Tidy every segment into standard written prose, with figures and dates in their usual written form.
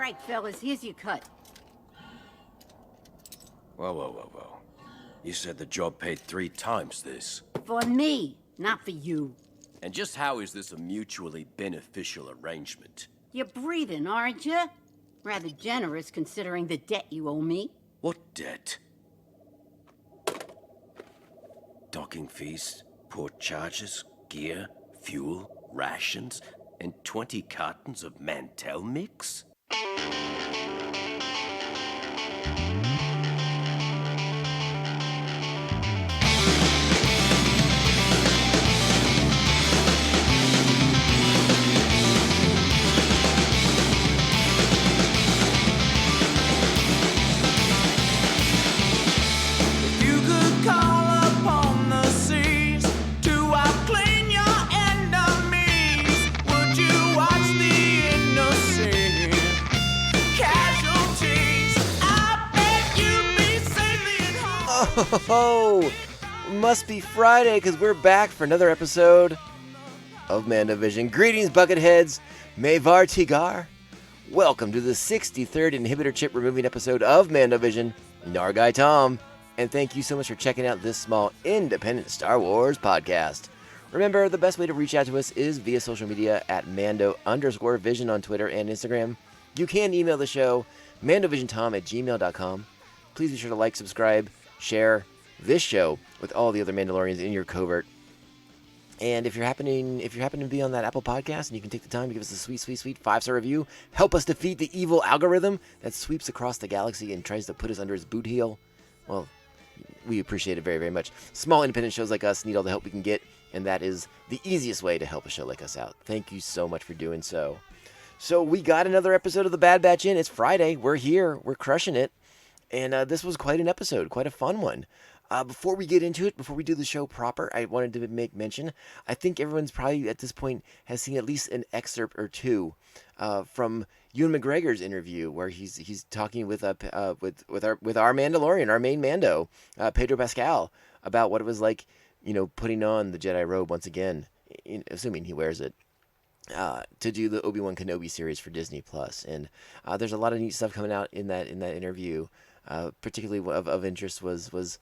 right, fellas, here's your cut. Whoa. You said the job paid 3 times this. For me, not for you. And just how is this a mutually beneficial arrangement? You're breathing, aren't you? Rather generous considering the debt you owe me. What debt? Docking fees, port charges, gear, fuel, rations, and 20 cartons of Mantell mix? Oh, must be Friday because we're back for another episode of Mandovision. Greetings, Bucketheads. Mevar Tigar. Welcome to the 63rd inhibitor chip removing episode of Mandovision. Nargai Tom. And thank you so much for checking out this small independent Star Wars podcast. Remember, the best way to reach out to us is via social media at Mando_Vision on Twitter and Instagram. You can email the show, mandovisiontom@gmail.com. Please be sure to like, subscribe, share this show with all the other Mandalorians in your covert. And if you happen to be on that Apple podcast and you can take the time to give us a sweet 5-star review, help us defeat the evil algorithm that sweeps across the galaxy and tries to put us under its boot heel, well, we appreciate it very, very much. Small independent shows like us need all the help we can get, and that is the easiest way to help a show like us out. Thank you so much for doing so. So we got another episode of The Bad Batch in. It's Friday. We're here. We're crushing it. And this was quite an episode, quite a fun one. Before we get into it, before we do the show proper, I wanted to make mention, I think everyone's probably at this point has seen at least an excerpt or two from Ewan McGregor's interview where he's talking with our Mandalorian, our main Mando, Pedro Pascal, about what it was like, putting on the Jedi robe once again, assuming he wears it. To do the Obi-Wan Kenobi series for Disney Plus, and there's a lot of neat stuff coming out in that interview. Particularly of interest was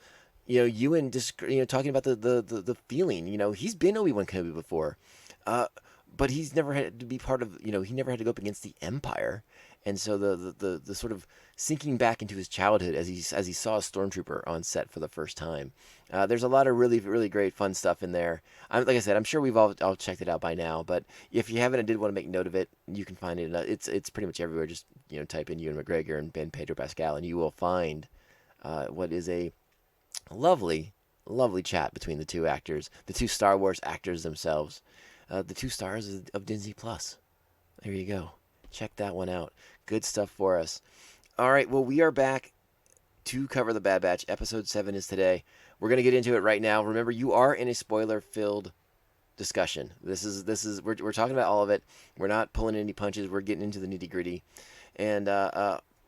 Ewan talking about the feeling. He's been Obi-Wan Kenobi before, but he's never had to be part of. He never had to go up against the Empire, and so the sort of sinking back into his childhood as he saw a stormtrooper on set for the first time. There's a lot of really, really great fun stuff in there. Like I said, I'm sure we've all checked it out by now, but if you haven't and did want to make note of it, you can find it. It's pretty much everywhere. Just type in Ewan McGregor and Pedro Pascal, and you will find what is a lovely, lovely chat between the two actors, the two Star Wars actors themselves, the two stars of Disney Plus. There you go. Check that one out. Good stuff for us. All right, well, we are back to cover The Bad Batch. Episode 7 is today. We're going to get into it right now. Remember, you are in a spoiler-filled discussion. We're talking about all of it. We're not pulling any punches. We're getting into the nitty-gritty. And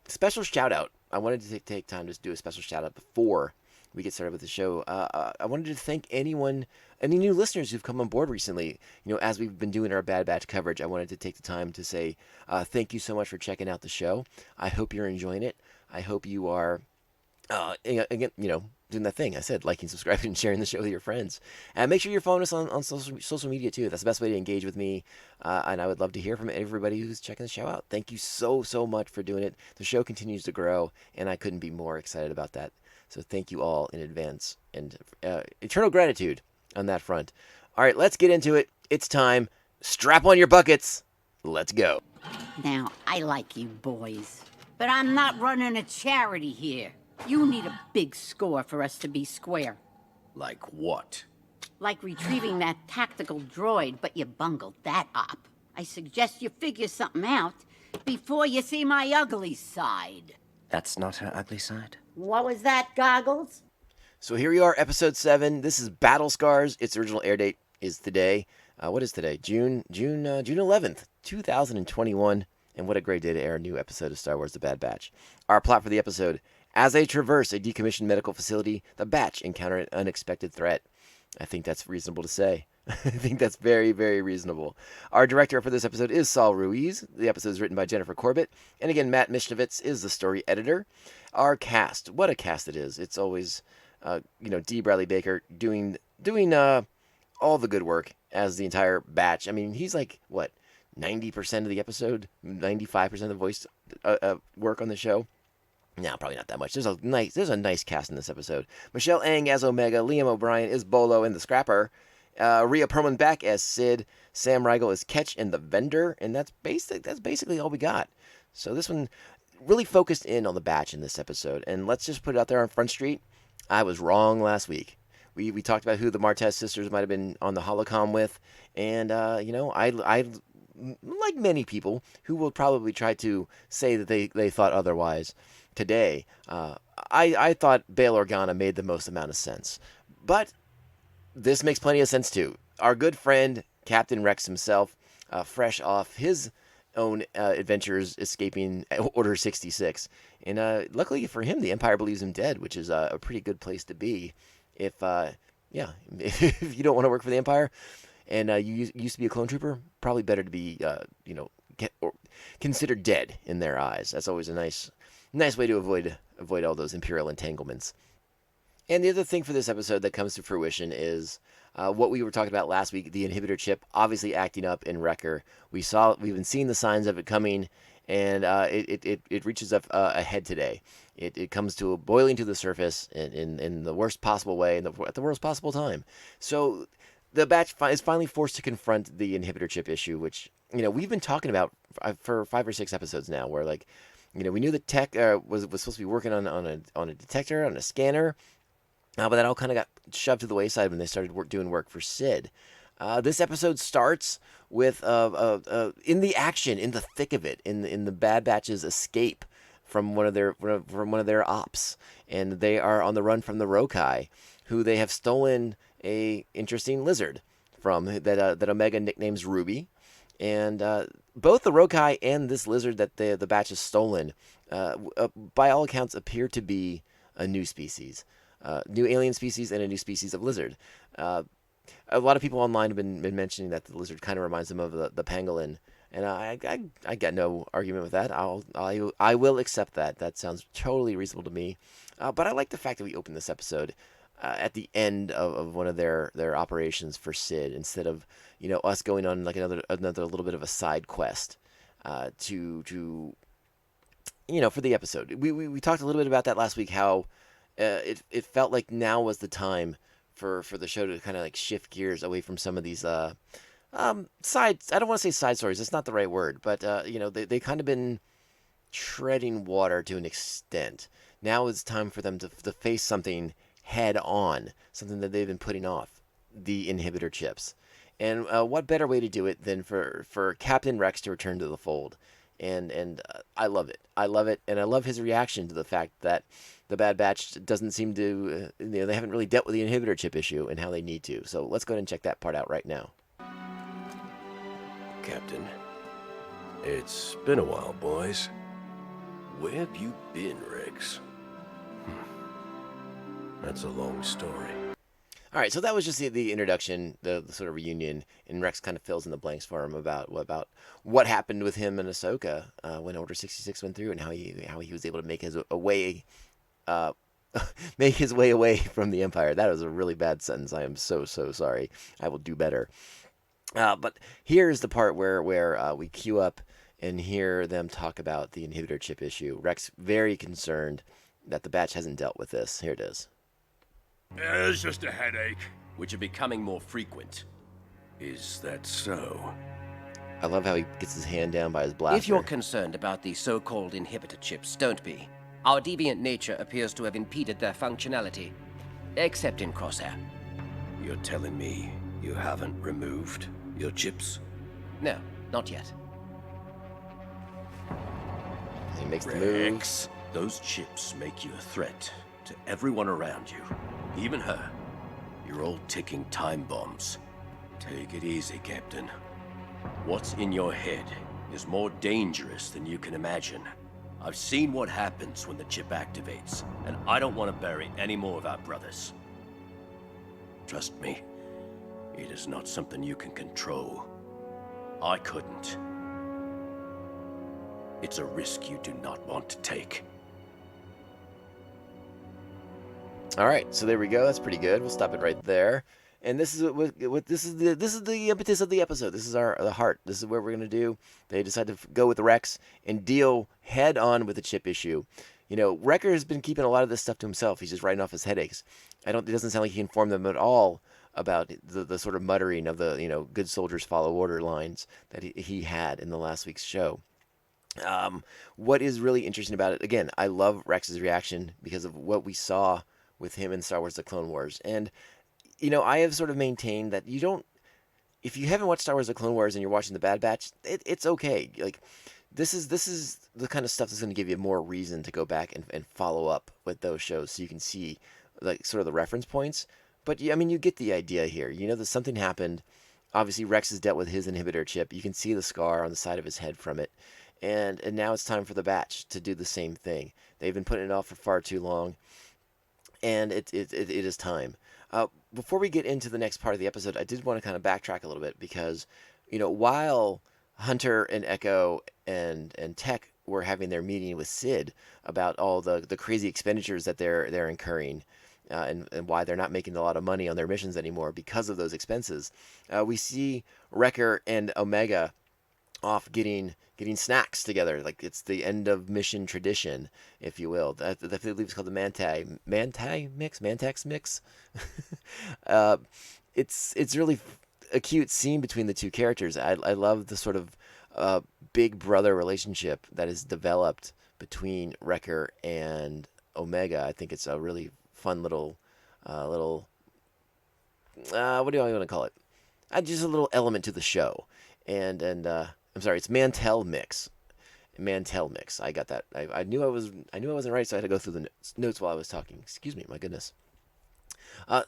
special shout-out. I wanted to take time to do a special shout-out before we get started with the show. I wanted to thank any new listeners who've come on board recently. As we've been doing our Bad Batch coverage, I wanted to take the time to say thank you so much for checking out the show. I hope you're enjoying it. I hope you are, again, doing that thing I said, liking, subscribing, and sharing the show with your friends. And make sure you're following us on social media too. That's the best way to engage with me. And I would love to hear from everybody who's checking the show out. Thank you so much for doing it. The show continues to grow, and I couldn't be more excited about that. So thank you all in advance, and eternal gratitude on that front. All right, let's get into it. It's time. Strap on your buckets. Let's go. Now, I like you boys, but I'm not running a charity here. You need a big score for us to be square. Like what? Like retrieving that tactical droid, but you bungled that up. I suggest you figure something out before you see my ugly side. That's not her ugly side? What was that, Goggles? So here we are, episode 7. This is Battle Scars. Its original air date is today. What is today? June 11th, 2021. And what a great day to air a new episode of Star Wars The Bad Batch. Our plot for the episode: as they traverse a decommissioned medical facility, the Batch encounter an unexpected threat. I think that's reasonable to say. I think that's very, very reasonable. Our director for this episode is Saul Ruiz. The episode is written by Jennifer Corbett. And again, Matt Mishnowitz is the story editor. Our cast, what a cast it is. It's always, D. Bradley Baker doing all the good work as the entire batch. I mean, he's like, what, 90% of the episode? 95% of the voice work on the show? No, probably not that much. There's a nice cast in this episode. Michelle Ang as Omega, Liam O'Brien is Bolo and the Scrapper, Rhea Perlman back as Sid, Sam Riegel is Ketch and the Vendor, and that's basically all we got. So this one really focused in on the batch in this episode, and let's just put it out there on Front Street. I was wrong last week. We talked about who the Martez sisters might have been on the Holocom with, and I like many people who will probably try to say that they thought otherwise. Today, I thought Bail Organa made the most amount of sense. But this makes plenty of sense too. Our good friend, Captain Rex himself, fresh off his own adventures escaping Order 66. And luckily for him, the Empire believes him dead, which is a pretty good place to be if you don't want to work for the Empire and you used to be a clone trooper, probably better to be, considered dead in their eyes. That's always a nice way to avoid all those Imperial entanglements. And the other thing for this episode that comes to fruition is what we were talking about last week, the inhibitor chip obviously acting up in Wrecker. We've been seeing the signs of it coming, and it reaches up ahead today. It comes to boiling to the surface in the worst possible way at the worst possible time. So the batch is finally forced to confront the inhibitor chip issue, which we've been talking about for 5 or 6 episodes now, where we knew the tech was supposed to be working on a detector, on a scanner, but that all kind of got shoved to the wayside when they started doing work for Sid. This episode starts with in the action, in the thick of it, in the Bad Batch's escape from one of their ops, and they are on the run from the Rokai, who they have stolen a interesting lizard from that Omega nicknames Ruby. And both the Rokai and this lizard that the batch has stolen, by all accounts, appear to be a new species, new alien species, and a new species of lizard. A lot of people online have been mentioning that the lizard kind of reminds them of the pangolin, and I got no argument with that. I will accept that. That sounds totally reasonable to me. But I like the fact that we open this episode at the end of one of their operations for Sid, instead of us going on like another little bit of a side quest to for the episode. We talked a little bit about that last week, how it felt like now was the time for the show to kind of like shift gears away from some of these side, I don't want to say side stories, that's not the right word, but they kind of been treading water to an extent. Now it's time for them to face something head on, something that they've been putting off, the inhibitor chips. And what better way to do it than for Captain Rex to return to the fold? And I love it. I love it, and I love his reaction to the fact that the Bad Batch doesn't seem to, they haven't really dealt with the inhibitor chip issue and how they need to. So let's go ahead and check that part out right now. Captain, it's been a while, boys. Where have you been, Rex? That's a long story. All right, so that was just the introduction, the sort of reunion, and Rex kind of fills in the blanks for him about what happened with him and Ahsoka when Order 66 went through, and how he was able to make his way away from the Empire. That was a really bad sentence. I am so sorry. I will do better. But here's the part where we queue up and hear them talk about the inhibitor chip issue. Rex very concerned that the batch hasn't dealt with this. Here it is. It's just a headache. Which are becoming more frequent. Is that so? I love how he gets his hand down by his blaster. If you're concerned about the so-called inhibitor chips, don't be. Our deviant nature appears to have impeded their functionality. Except in Crosshair. You're telling me you haven't removed your chips? No, not yet. He makes the move. Rex, those chips make you a threat to everyone around you. Even her. You're all ticking time bombs. Take it easy, Captain. What's in your head is more dangerous than you can imagine. I've seen what happens when the chip activates, and I don't want to bury any more of our brothers. Trust me, It is not something you can control. I couldn't. It's a risk you do not want to take. All right, so there we go. That's pretty good. We'll stop it right there. And this is what this is the impetus of the episode. This is the heart. This is what we're gonna do. They decide to go with Rex and deal head on with the chip issue. You know, Wrecker has been keeping a lot of this stuff to himself. He's just writing off his headaches. It doesn't sound like he informed them at all about the sort of muttering of the, good soldiers follow order lines that he had in the last week's show. What is really interesting about it, again, I love Rex's reaction because of what we saw with him in Star Wars The Clone Wars. And, I have sort of maintained that if you haven't watched Star Wars The Clone Wars and you're watching The Bad Batch, it's okay. Like, this is the kind of stuff that's going to give you more reason to go back and follow up with those shows so you can see, like, sort of the reference points. But, I mean, you get the idea here. You know that something happened. Obviously, Rex has dealt with his inhibitor chip. You can see the scar on the side of his head from it. And now it's time for the Batch to do the same thing. They've been putting it off for far too long. And it is time. Before we get into the next part of the episode, I did want to kind of backtrack a little bit because, while Hunter and Echo and Tech were having their meeting with Sid about all the crazy expenditures that they're incurring, and why they're not making a lot of money on their missions anymore because of those expenses, we see Wrecker and Omega off getting snacks together. Like, it's the end of mission tradition, if you will. I believe it's called the Mantex mix. It's really a cute scene between the two characters. I love the sort of big brother relationship that is developed between Wrecker and Omega. I think it's a really fun little what do I want to call it? Just a little element to the show. And I'm sorry, it's Mantel Mix. Mantel Mix. I got that. I knew I wasn't right, so I had to go through the notes while I was talking. Excuse me, my goodness.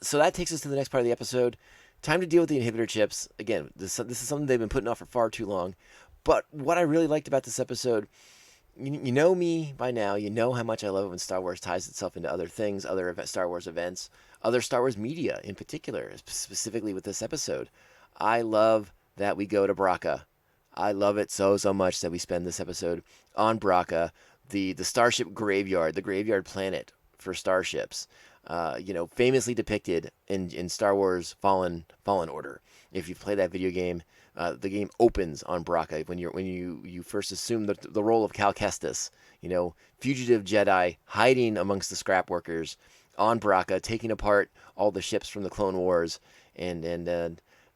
So that takes us to the next part of the episode. Time to deal with the inhibitor chips. Again, this is something they've been putting off for far too long. But what I really liked about this episode, you know me by now. You know how much I love it when Star Wars ties itself into other things, other Star Wars events, other Star Wars media in particular, specifically with this episode. I love that we go to Braca. I love it so much that we spend this episode on Braca, the starship graveyard, the graveyard planet for starships. Famously depicted in Star Wars Fallen Order. If you've played that video game, the game opens on Braca when you first assume the role of Cal Kestis, fugitive Jedi hiding amongst the scrap workers on Braca, taking apart all the ships from the Clone Wars, and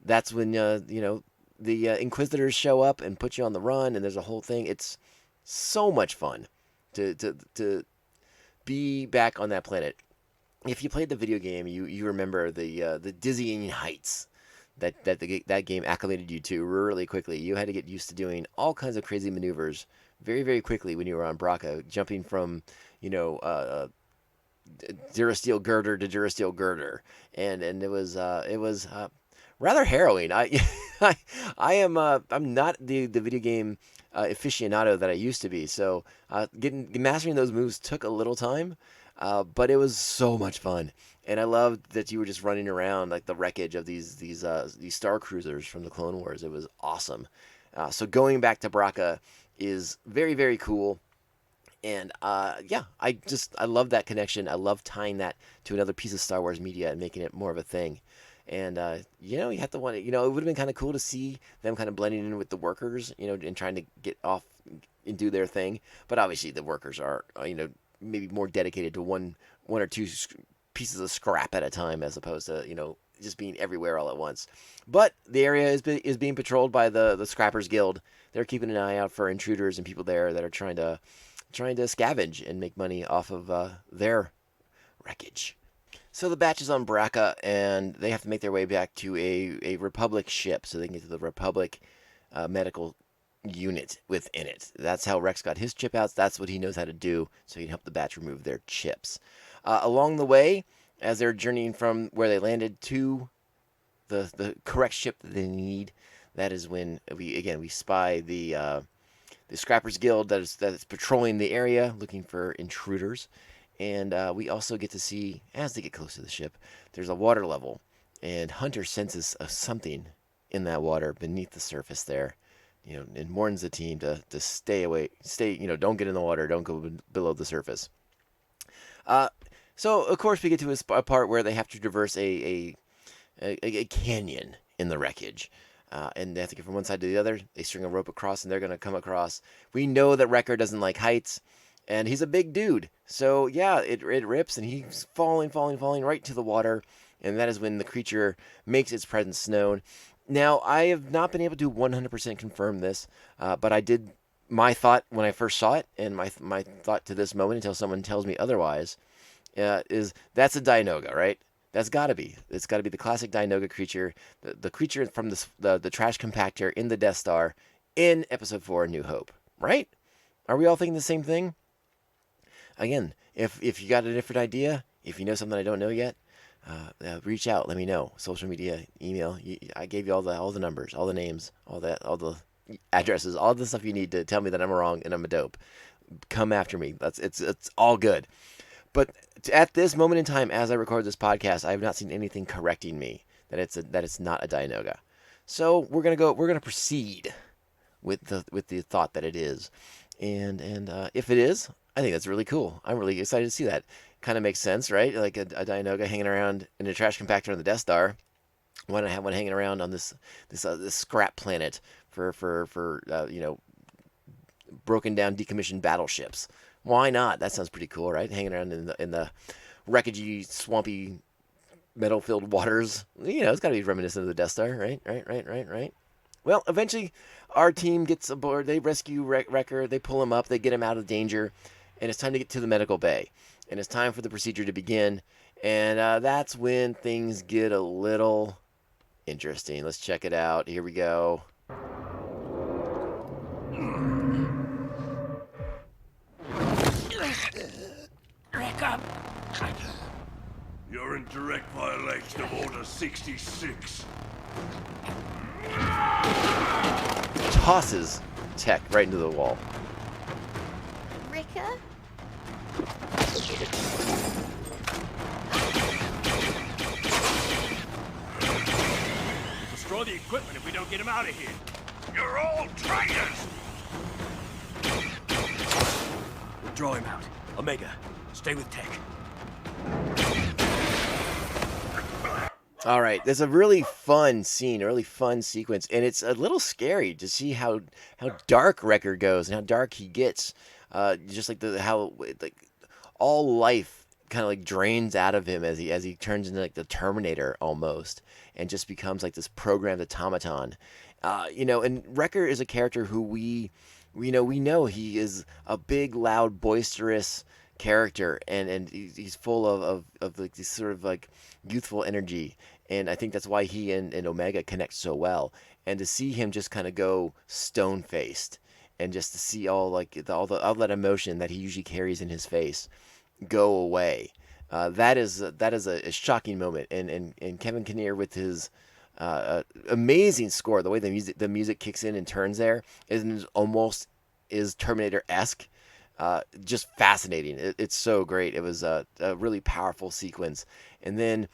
that's when the Inquisitors show up and put you on the run, and there's a whole thing. It's so much fun to be back on that planet. If you played the video game, you remember the dizzying heights that game acclimated you to really quickly. You had to get used to doing all kinds of crazy maneuvers very, very quickly when you were on Braca, jumping from Durasteel girder to Durasteel girder, and it was rather harrowing. I'm not the video game aficionado that I used to be, so mastering those moves took a little time, but it was so much fun, and I loved that you were just running around like the wreckage of these star cruisers from the Clone Wars. It was awesome. So going back to Braca is very, very cool. And I love that connection. I love tying that to another piece of Star Wars media and making it more of a thing. And you have to want it. It would have been kind of cool to see them kind of blending in with the workers, and trying to get off and do their thing. But obviously, the workers are, maybe more dedicated to one or two pieces of scrap at a time, as opposed to, just being everywhere all at once. But the area is being patrolled by the Scrappers Guild. They're keeping an eye out for intruders and people there that are trying to scavenge and make money off of their wreckage. So the Batch is on Braca, and they have to make their way back to a Republic ship so they can get to the Republic medical unit within it. That's how Rex got his chip outs. That's what he knows how to do, so he can help the Batch remove their chips. Along the way, as they're journeying from where they landed to the correct ship that they need, that is when we spy the Scrappers Guild that is patrolling the area looking for intruders. And we also get to see, as they get close to the ship, there's a water level and Hunter senses something in that water beneath the surface there, and warns the team to stay away, don't get in the water, don't go below the surface. So of course we get to a part where they have to traverse a canyon in the wreckage. And they have to get from one side to the other. They string a rope across, and they're going to come across. We know that Wrecker doesn't like heights, and he's a big dude. So, yeah, it rips, and he's falling right to the water. And that is when the creature makes its presence known. Now, I have not been able to 100% confirm this, but I did. My thought when I first saw it, and my thought to this moment until someone tells me otherwise, is that's a Dianoga, right? That's got to be. It's got to be the classic Dianoga creature, the creature from the trash compactor in the Death Star in Episode 4, New Hope, right? Are we all thinking the same thing? Again, if you got a different idea, if you know something I don't know yet, reach out. Let me know. Social media, email. I gave you all the numbers, all the names, all the addresses, all the stuff you need to tell me that I'm wrong and I'm a dope. Come after me. It's all good. But at this moment in time, as I record this podcast, I have not seen anything correcting me that it's not a Dianoga. So we're gonna proceed with the thought that it is, and if it is, I think that's really cool. I'm really excited to see that. Kind of makes sense, right? Like a Dianoga hanging around in a trash compactor on the Death Star. Why not have one hanging around on this scrap planet for broken down, decommissioned battleships? Why not? That sounds pretty cool, right? Hanging around in the wreckagey, swampy, metal-filled waters. It's got to be reminiscent of the Death Star, right? Right. Well, eventually, our team gets aboard. They rescue Wrecker. They pull him up. They get him out of danger. And it's time to get to the medical bay. And it's time for the procedure to begin. And that's when things get a little interesting. Let's check it out. Here we go. You're in direct violation of Order 66. Tosses Tech right into the wall. Ricker? Destroy the equipment if we don't get him out of here. You're all traitors! Draw him out. Omega, stay with Tech. All right, there's a really fun scene, a really fun sequence, and it's a little scary to see how dark Wrecker goes and how dark he gets. Just like how all life kind of like drains out of him as he turns into like the Terminator almost, and just becomes like this programmed automaton. And Wrecker is a character who we know he is a big, loud, boisterous character, and he's full of like this sort of like youthful energy, and I think that's why he and Omega connect so well. And to see him just kind of go stone faced, and just to see all that emotion that he usually carries in his face go away, that is a shocking moment. And Kevin Kinnear with his amazing score, the way the music kicks in and turns there is almost Terminator-esque. Just fascinating. It's so great. It was a really powerful sequence. And then,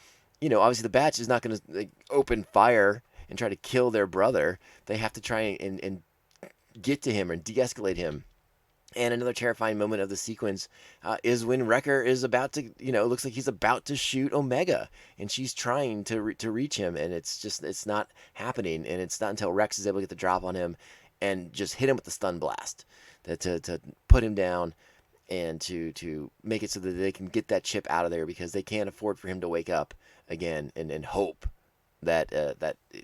obviously the batch is not going to open fire and try to kill their brother. They have to try and get to him and de-escalate him. And another terrifying moment of the sequence is when Wrecker is about to, looks like he's about to shoot Omega, and she's trying to reach him, and it's not happening. And it's not until Rex is able to get the drop on him and just hit him with the stun blast to put him down and to make it so that they can get that chip out of there, because they can't afford for him to wake up again and hope that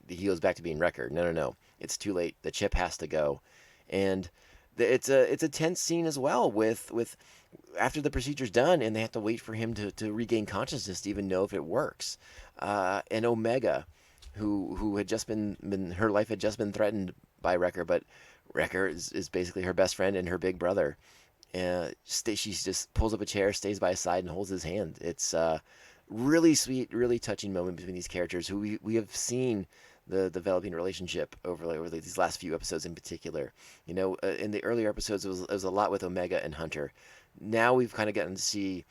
he goes back to being Wrecker. No. It's too late. The chip has to go. And it's a tense scene as well with after the procedure's done and they have to wait for him to regain consciousness to even know if it works. And Omega, who had just been her life had just been threatened by Wrecker, but Wrecker is basically her best friend and her big brother. She just pulls up a chair, stays by his side, and holds his hand. It's a really sweet, really touching moment between these characters who we have seen the developing relationship over these last few episodes in particular. In the earlier episodes, it was a lot with Omega and Hunter. Now we've kind of gotten to see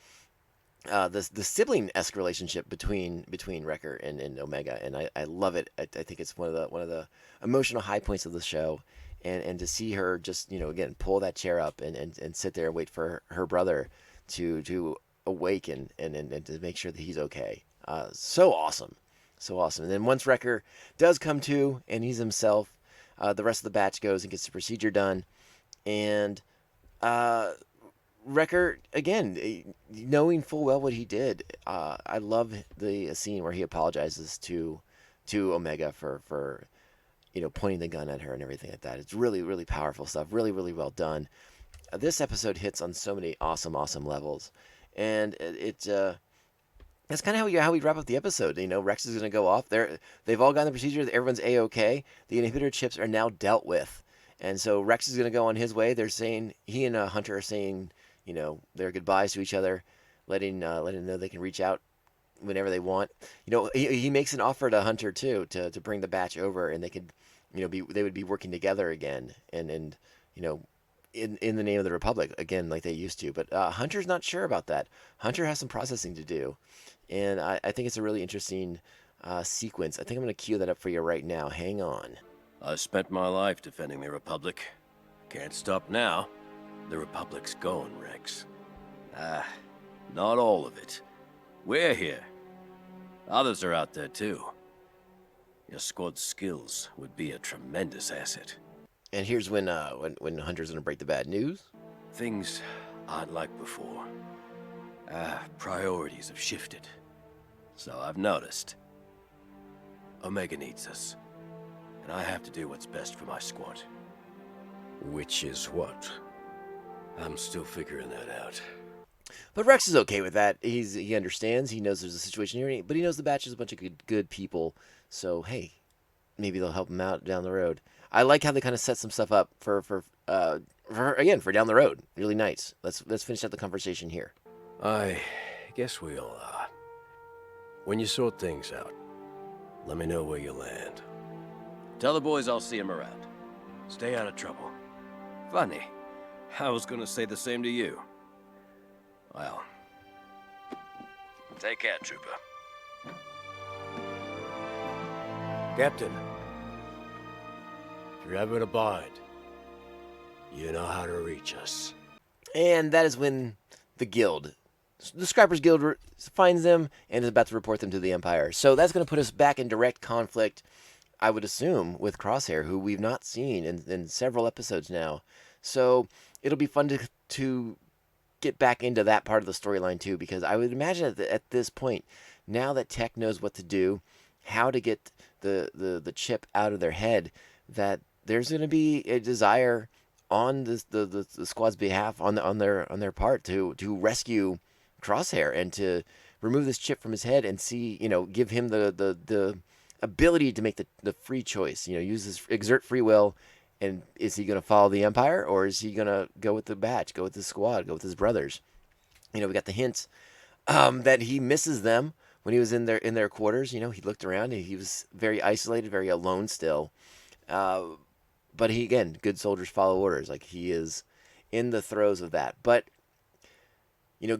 the sibling-esque relationship between Wrecker and Omega, and I love it. I think it's one of the emotional high points of the show, and to see her just again pull that chair up and sit there and wait for her brother to awaken and to make sure that he's okay. So awesome, so awesome. And then once Wrecker does come to and he's himself, the rest of the batch goes and gets the procedure done, and Wrecker, again, knowing full well what he did, I love the scene where he apologizes to Omega for pointing the gun at her and everything like that. It's really, really powerful stuff. Really, really well done. This episode hits on so many awesome, awesome levels, and that's kind of how we wrap up the episode. Rex is going to go off. They've all gotten the procedure. Everyone's A-OK. The inhibitor chips are now dealt with, and so Rex is going to go on his way. They're saying he and Hunter are saying their goodbyes to each other, letting them know they can reach out whenever they want. He makes an offer to Hunter too to bring the batch over, and they could, they would be working together again, and in the name of the Republic again, like they used to. But Hunter's not sure about that. Hunter has some processing to do, and I think it's a really interesting sequence. I think I'm going to cue that up for you right now. Hang on. I spent my life defending the Republic. Can't stop now. The Republic's gone, Rex. Not all of it. We're here. Others are out there too. Your squad's skills would be a tremendous asset. And here's when Hunter's gonna break the bad news. Things aren't like before. Priorities have shifted. So I've noticed. Omega needs us. And I have to do what's best for my squad. Which is what? I'm still figuring that out. But Rex is okay with that. He understands. He knows there's a situation here, but he knows the batch is a bunch of good people. So hey, maybe they'll help him out down the road. I like how they kind of set some stuff up for down the road. Really nice. Let's finish out the conversation here. I guess we all are. When you sort things out, let me know where you land. Tell the boys I'll see them around. Stay out of trouble. Funny. I was gonna say the same to you. Well, take care, Trooper. Captain, if you're ever in a bind, you know how to reach us. And that is when the Scrappers Guild finds them and is about to report them to the Empire. So that's going to put us back in direct conflict, I would assume, with Crosshair, who we've not seen in several episodes now. So it'll be fun to get back into that part of the storyline too, because I would imagine at this point, now that Tech knows what to do, how to get the chip out of their head, that there's going to be a desire on the squad's behalf, on their part, to rescue Crosshair and to remove this chip from his head and see, give him the ability to make the free choice, exert free will. And is he going to follow the Empire, or is he going to go with the batch, go with the squad, go with his brothers? We got the hints that he misses them when he was in their quarters. He looked around and he was very isolated, very alone still. But good soldiers follow orders. Like, he is in the throes of that. But,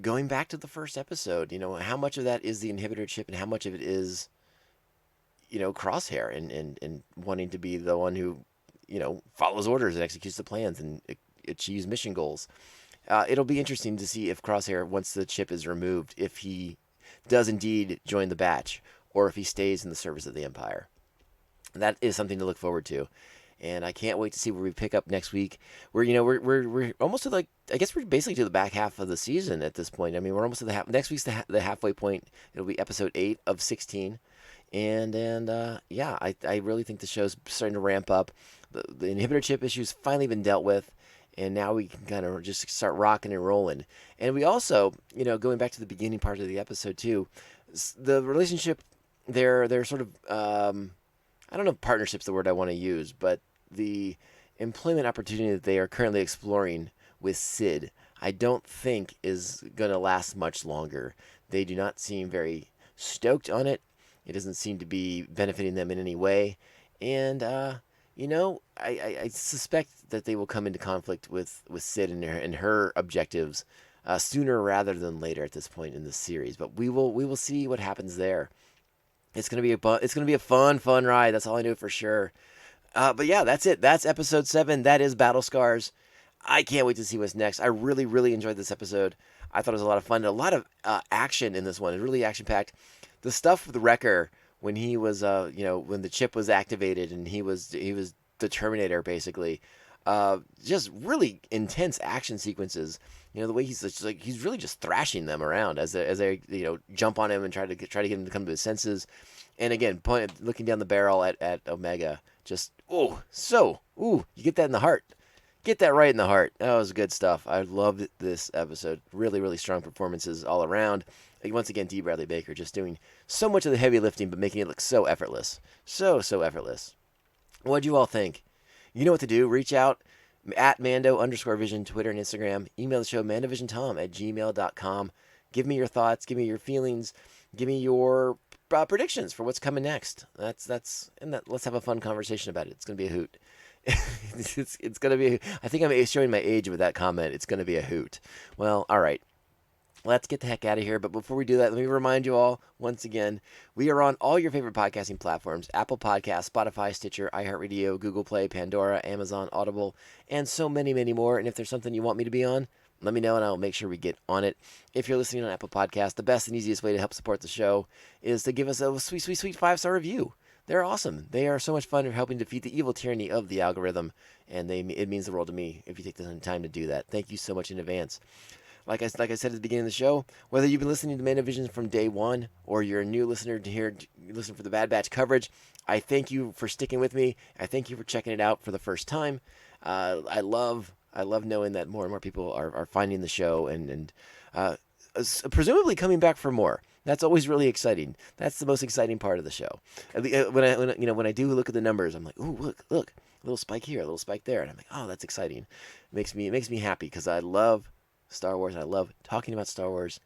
going back to the first episode, how much of that is the inhibitor chip and how much of it is, Crosshair and wanting to be the one who, follows orders and executes the plans and achieves mission goals. It'll be interesting to see if Crosshair, once the chip is removed, if he does indeed join the batch or if he stays in the service of the Empire. That is something to look forward to. And I can't wait to see where we pick up next week. We're almost to I guess we're basically to the back half of the season at this point. I mean, we're almost to next week's the halfway point. It'll be episode 8 of 16. And I really think the show's starting to ramp up. The inhibitor chip issue's finally been dealt with, and now we can kind of just start rocking and rolling. And we also, going back to the beginning part of the episode too, the relationship, they're sort of, I don't know if partnership's the word I want to use, but the employment opportunity that they are currently exploring with Sid, I don't think is going to last much longer. They do not seem very stoked on it. It doesn't seem to be benefiting them in any way. And, I suspect that they will come into conflict with Sid and her objectives sooner rather than later at this point in the series. But we will see what happens there. It's gonna be a fun ride. That's all I know for sure. But yeah, that's it. That's episode 7. That is Battle Scars. I can't wait to see what's next. I really enjoyed this episode. I thought it was a lot of fun. A lot of action in this one. It's really action packed. The stuff with the Wrecker when he was, when the chip was activated and he was the Terminator basically. Just really intense action sequences. The way he's really just thrashing them around as they jump on him and try to get him to come to his senses. And again, looking down the barrel at Omega, just you get that in the heart. Get that right in the heart. That was good stuff. I loved this episode. Really strong performances all around. Once again, D. Bradley Baker just doing so much of the heavy lifting, but making it look so effortless. So effortless. What'd you all think? You know what to do. Reach out at Mando_Vision, Twitter and Instagram. Email the show, mandovisiontom@gmail.com. Give me your thoughts. Give me your feelings. Give me your predictions for what's coming next. Let's have a fun conversation about it. It's going to be a hoot. it's going to be, I think I'm showing my age with that comment. It's going to be a hoot. Well, all right. Let's get the heck out of here. But before we do that, let me remind you all, once again, we are on all your favorite podcasting platforms: Apple Podcasts, Spotify, Stitcher, iHeartRadio, Google Play, Pandora, Amazon, Audible, and so many more. And if there's something you want me to be on, let me know and I'll make sure we get on it. If you're listening on Apple Podcasts, the best and easiest way to help support the show is to give us a sweet 5-star review. They're awesome. They are so much fun in helping defeat the evil tyranny of the algorithm, and it means the world to me if you take the time to do that. Thank you so much in advance. Like I said at the beginning of the show, whether you've been listening to Mandovision from day one or you're a new listener to listen for the Bad Batch coverage, I thank you for sticking with me. I thank you for checking it out for the first time. I love knowing that more and more people are finding the show and presumably coming back for more. That's always really exciting. That's the most exciting part of the show. When I do look at the numbers, I'm like, ooh, look, a little spike here, a little spike there, and I'm like, oh, that's exciting. It makes me happy because I love Star Wars, and I love talking about Star Wars.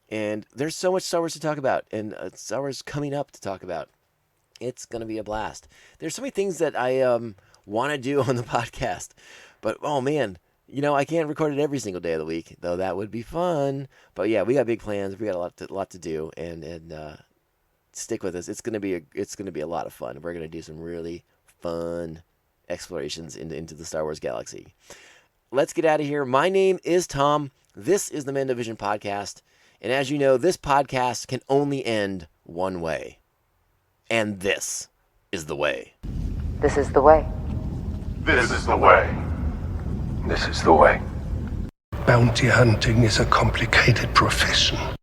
And there's so much Star Wars to talk about, and Star Wars coming up to talk about. It's going to be a blast. There's so many things that I want to do on the podcast, but oh man, I can't record it every single day of the week, though that would be fun. But yeah, we got big plans. We got a lot to do, and stick with us. It's going to be a lot of fun. We're going to do some really fun explorations into the Star Wars galaxy. Let's get out of here. My name is Tom. This is the Mandovision podcast. And as you know, this podcast can only end one way. And this is the way. This is the way. This is the way. This is the way. Bounty hunting is a complicated profession.